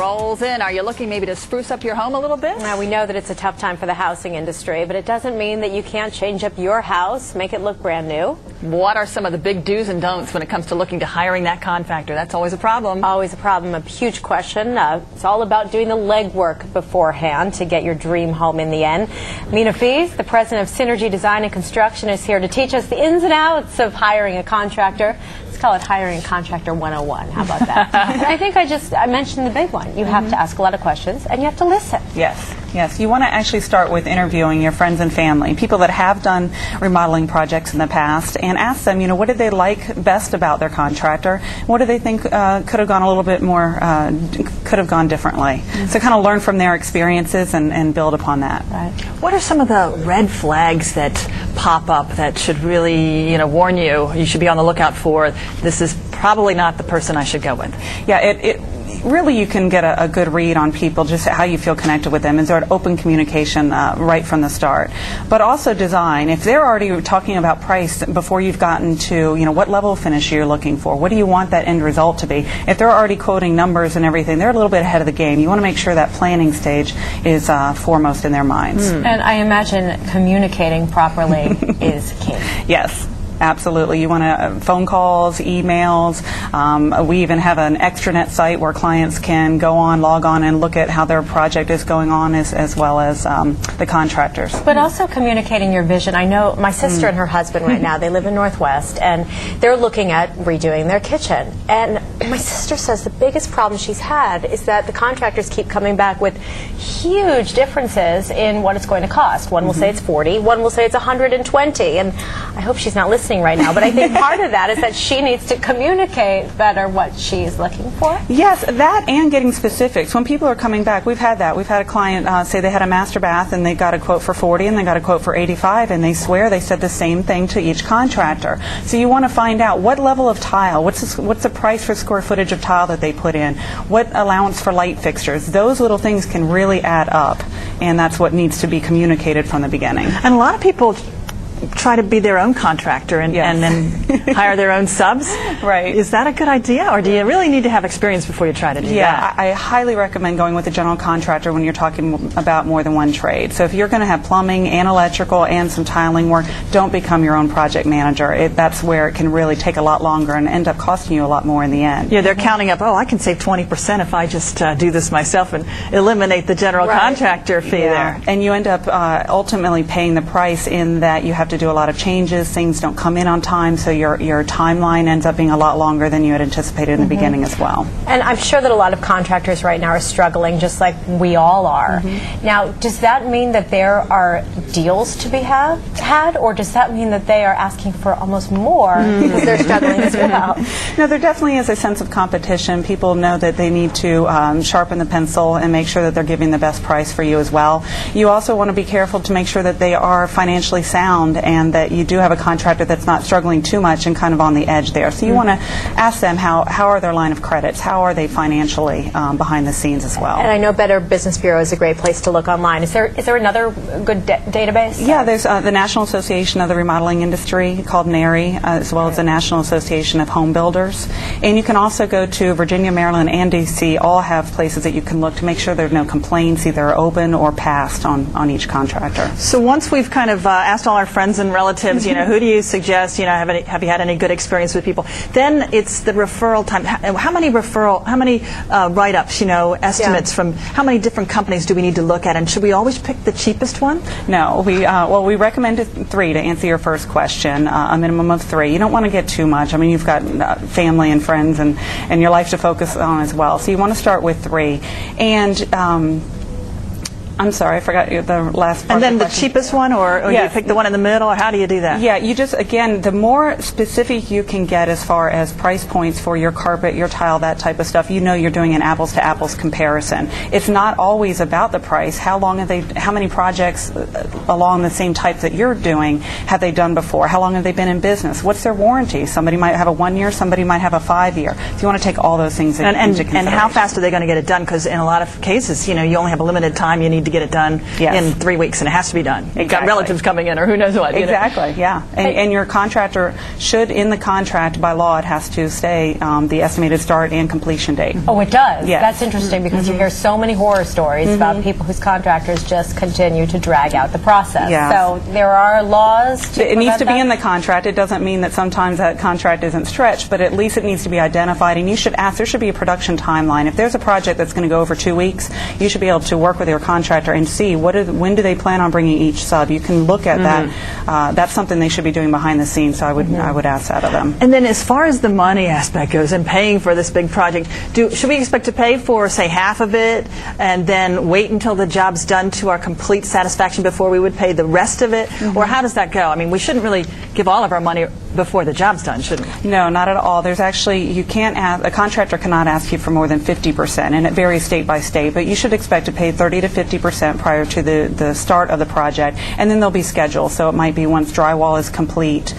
rolls in. Are you looking maybe to spruce up your home a little bit? Now, we know that it's a tough time for the housing industry, but it doesn't mean that you can't change up your house, make it look brand new. What are some of the big do's and don'ts when it comes to looking to hiring that contractor? That's always a problem. Always a problem, a huge question. It's all about doing the legwork beforehand to get your dream home in the end. Mina Fies, the president of Synergy Design and Construction, is here to teach us the ins and outs of hiring a contractor. Let's call it Hiring a Contractor 101. How about that? And I think I mentioned the big one. You have to ask a lot of questions, and you have to listen. Yes. Yes, you want to actually start with interviewing your friends and family, people that have done remodeling projects in the past, and ask them, what did they like best about their contractor? What do they think could have gone a little bit more, could have gone differently? So kind of learn from their experiences and build upon that. Right. What are some of the red flags that pop up that should really, warn you should be on the lookout for? This is probably not the person I should go with. Yeah, really, you can get a good read on people, just how you feel connected with them, and sort of open communication right from the start. But also design. If they're already talking about price before you've gotten to, what level of finish you're looking for, what do you want that end result to be? If they're already quoting numbers and everything, they're a little bit ahead of the game. You want to make sure that planning stage is foremost in their minds. And I imagine communicating properly is key. Yes. Absolutely. You want to phone calls, emails. We even have an extranet site where clients can go on, log on, and look at how their project is going on, as well as the contractors. But also communicating your vision. I know my sister and her husband right now, they live in Northwest, and they're looking at redoing their kitchen. And my sister says the biggest problem she's had is that the contractors keep coming back with huge differences in what it's going to cost. One will say it's $40, one will say it's $120, and I hope she's not listening right now, but I think part of that is that she needs to communicate better what she's looking for. Yes, that and getting specifics. When people are coming back, we've had that. We've had a client say they had a master bath and they got a quote for $40 and they got a quote for $85, and they swear they said the same thing to each contractor. So you want to find out what level of tile, what's the price for square footage of tile that they put in, what allowance for light fixtures. Those little things can really add up, and that's what needs to be communicated from the beginning. And a lot of people try to be their own contractor and then hire their own subs. Right. Is that a good idea, or do you really need to have experience before you try to do that? Yeah, I highly recommend going with a general contractor when you're talking about more than one trade. So if you're going to have plumbing and electrical and some tiling work, don't become your own project manager. That's where it can really take a lot longer and end up costing you a lot more in the end. Yeah, they're counting up, I can save 20% if I just do this myself and eliminate the general contractor fee there. And you end up ultimately paying the price in that you have to do a lot of changes, things don't come in on time, so your timeline ends up being a lot longer than you had anticipated in the beginning as well. And I'm sure that a lot of contractors right now are struggling, just like we all are. Now, does that mean that there are deals to be had, or does that mean that they are asking for almost more because they're struggling as well? No, there definitely is a sense of competition. People know that they need to sharpen the pencil and make sure that they're giving the best price for you as well. You also want to be careful to make sure that they are financially sound and that you do have a contractor that's not struggling too much and kind of on the edge there. So you want to ask them how are their line of credits, how are they financially behind the scenes as well. And I know Better Business Bureau is a great place to look online. Is there another good database? Yeah, there's the National Association of the Remodeling Industry called NARI, as well as the National Association of Home Builders. And you can also go to Virginia, Maryland, and D.C. all have places that you can look to make sure there's no complaints either open or passed on each contractor. So once we've kind of asked all our friends and relatives, who do you suggest, have you had any good experience with people? Then it's the referral time. How many write-ups, estimates from how many different companies do we need to look at, and should we always pick the cheapest one? No, we recommend 3 to answer your first question, a minimum of 3. You don't want to get too much. I mean, you've got family and friends and your life to focus on as well. So you want to start with 3. And I'm sorry, I forgot the last part. And then the cheapest one, or do you pick the one in the middle, or how do you do that? Yeah, you just, again, the more specific you can get as far as price points for your carpet, your tile, that type of stuff, you're doing an apples-to-apples comparison. It's not always about the price. How many projects along the same type that you're doing have they done before? How long have they been in business? What's their warranty? Somebody might have a 1-year, somebody might have a 5-year. So you want to take all those things into consideration. And how fast are they going to get it done? Because in a lot of cases, you only have a limited time. You need to get it done in 3 weeks, and it has to be done. You've got relatives coming in, or who knows what. Exactly, yeah. And your contractor should, in the contract, by law, it has to say the estimated start and completion date. Oh, it does? Yes. That's interesting, because you hear so many horror stories about people whose contractors just continue to drag out the process. So there are laws to It needs to be that? in the contract. It doesn't mean that sometimes that contract isn't stretched, but at least it needs to be identified, and you should ask, there should be a production timeline. If there's a project that's going to go over 2 weeks, you should be able to work with your contractor and see when do they plan on bringing each sub. You can look at that. That's something they should be doing behind the scenes, so I would ask that of them. And then as far as the money aspect goes and paying for this big project, should we expect to pay for, say, half of it and then wait until the job's done to our complete satisfaction before we would pay the rest of it? Or how does that go? I mean, we shouldn't really give all of our money before the job's done, should we? No, not at all. There's actually, you can't ask, a contractor cannot ask you for more than 50%, and it varies state by state, but you should expect to pay 30 to 50% prior to the start of the project, and then there'll be schedules. So it might be once drywall is complete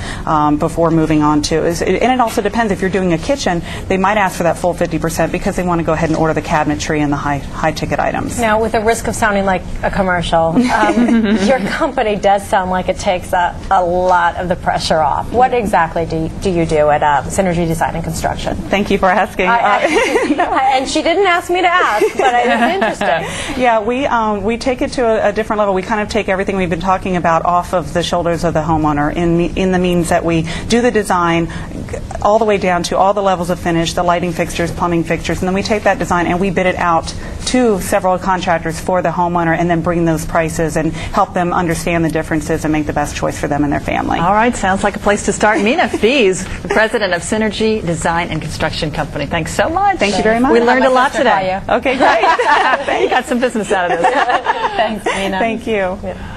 before moving on to, and it also depends. If you're doing a kitchen, they might ask for that full 50% because they want to go ahead and order the cabinetry and the high-ticket items. Now, with the risk of sounding like a commercial, your company does sound like it takes a lot of the pressure off. What exactly do you do at Synergy Design and Construction? Thank you for asking. And she didn't ask me to ask, but it's interesting. Yeah, we take it to a different level. We kind of take everything we've been talking about off of the shoulders of the homeowner in the means that we do the design all the way down to all the levels of finish, the lighting fixtures, plumbing fixtures, and then we take that design and we bid it out to several contractors for the homeowner and then bring those prices and help them understand the differences and make the best choice for them and their family. All right, sounds like a place to start. Mina Fies, the president of Synergy Design and Construction Company. Thanks so much. Thank you very much. We learned a lot today. Okay, great. You got some business out of this. Thanks, Mina. Thank you. Yeah.